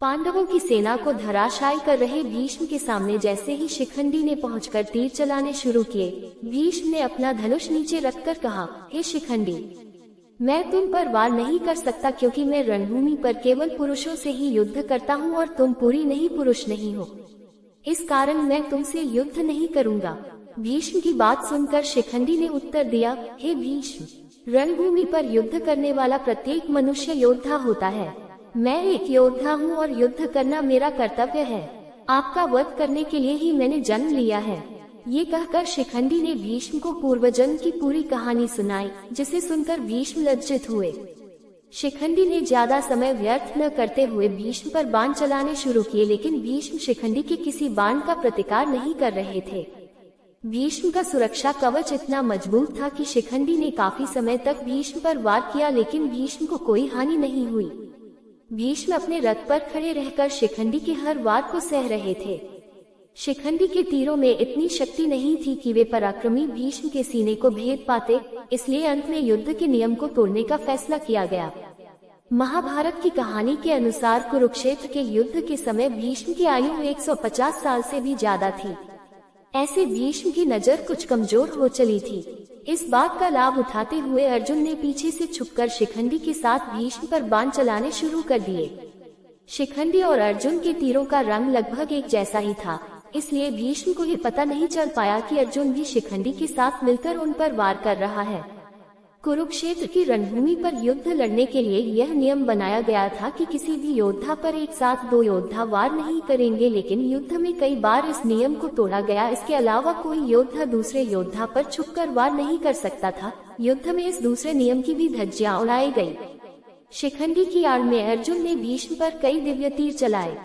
पांडवों की सेना को धराशायी कर रहे भीष्म के सामने जैसे ही शिखंडी ने पहुंचकर तीर चलाने शुरू किए, भीष्म ने अपना धनुष नीचे रखकर कहा, हे शिखंडी, मैं तुम पर वार नहीं कर सकता क्योंकि मैं रणभूमि पर केवल पुरुषों से ही युद्ध करता हूँ और तुम पूरी नहीं पुरुष नहीं हो, इस कारण मैं तुमसे युद्ध नहीं करूँगा। भीष्म की बात सुनकर शिखंडी ने उत्तर दिया, हे भीष्म, रणभूमि पर युद्ध करने वाला प्रत्येक मनुष्य योद्धा होता है। मैं एक योद्धा हूँ और युद्ध करना मेरा कर्तव्य है। आपका वध करने के लिए ही मैंने जन्म लिया है। ये कहकर शिखंडी ने भीष्म को पूर्वजन्म की पूरी कहानी सुनाई, जिसे सुनकर भीष्म लज्जित हुए। शिखंडी ने ज्यादा समय व्यर्थ न करते हुए भीष्म पर बाण चलाने शुरू किए, लेकिन भीष्म शिखंडी के किसी बाण का प्रतिकार नहीं कर रहे थे। भीष्म का सुरक्षा कवच इतना मजबूत था कि शिखंडी ने काफी समय तक भीष्म पर वार किया, लेकिन भीष्म को कोई हानि नहीं हुई। भीष्म अपने रथ पर खड़े रहकर शिखंडी के हर वार को सह रहे थे। शिखंडी के तीरों में इतनी शक्ति नहीं थी कि वे पराक्रमी भीष्म के सीने को भेद पाते, इसलिए अंत में युद्ध के नियम को तोड़ने का फैसला किया गया। महाभारत की कहानी के अनुसार कुरुक्षेत्र के युद्ध के समय भीष्म की आयु 150 साल से भी ज्यादा थी। ऐसे भीष्म की नजर कुछ कमजोर हो चली थी। इस बात का लाभ उठाते हुए अर्जुन ने पीछे से छुपकर शिखंडी के साथ भीष्म पर बाण चलाने शुरू कर दिए। शिखंडी और अर्जुन के तीरों का रंग लगभग एक जैसा ही था, इसलिए भीष्म को ये पता नहीं चल पाया कि अर्जुन भी शिखंडी के साथ मिलकर उन पर वार कर रहा है। कुरुक्षेत्र की रणभूमि पर युद्ध लड़ने के लिए यह नियम बनाया गया था कि किसी भी योद्धा पर एक साथ दो योद्धा वार नहीं करेंगे, लेकिन युद्ध में कई बार इस नियम को तोड़ा गया। इसके अलावा कोई योद्धा दूसरे योद्धा पर छुपकर वार नहीं कर सकता था। युद्ध में इस दूसरे नियम की भी धज्जियां उड़ाई गई। शिखंडी की आड़ में अर्जुन ने भीष्म पर कई दिव्य तीर चलाए।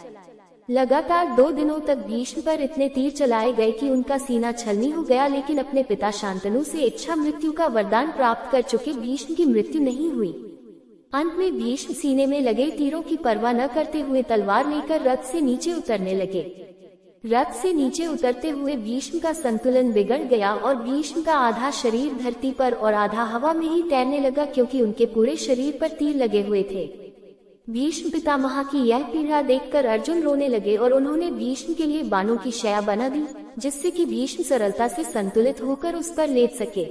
लगातार 2 दिनों तक भीष्म पर इतने तीर चलाए गए कि उनका सीना छलनी हो गया, लेकिन अपने पिता शांतनु से इच्छा मृत्यु का वरदान प्राप्त कर चुके भीष्म की मृत्यु नहीं हुई। अंत में भीष्म सीने में लगे तीरों की परवाह न करते हुए तलवार लेकर रथ से नीचे उतरने लगे। रथ से नीचे उतरते हुए भीष्म का संतुलन बिगड़ गया और भीष्म का आधा शरीर धरती पर और आधा हवा में ही तैरने लगा, क्योंकि उनके पूरे शरीर पर तीर लगे हुए थे। भीष्म पितामह की यह पीड़ा देखकर अर्जुन रोने लगे और उन्होंने भीष्म के लिए बाणों की शैया बना दी, जिससे कि भीष्म सरलता से संतुलित होकर उस पर लेट सके।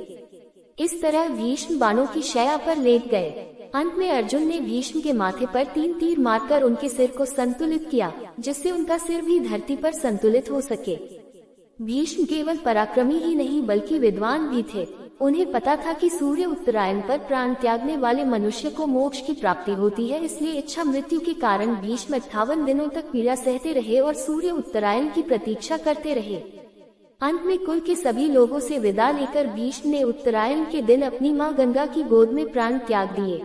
इस तरह भीष्म बाणों की शैया पर लेट गए। अंत में अर्जुन ने भीष्म के माथे पर 3 तीर मारकर उनके सिर को संतुलित किया, जिससे उनका सिर भी धरती पर संतुलित हो सके। भीष्म केवल पराक्रमी ही नहीं बल्कि विद्वान भी थे। उन्हें पता था कि सूर्य उत्तरायण पर प्राण त्यागने वाले मनुष्य को मोक्ष की प्राप्ति होती है, इसलिए इच्छा मृत्यु के कारण भीष्म 58 दिनों तक पीड़ा सहते रहे और सूर्य उत्तरायण की प्रतीक्षा करते रहे। अंत में कुल के सभी लोगों से विदा लेकर भीष्म ने उत्तरायण के दिन अपनी मां गंगा की गोद में प्राण त्याग दिए।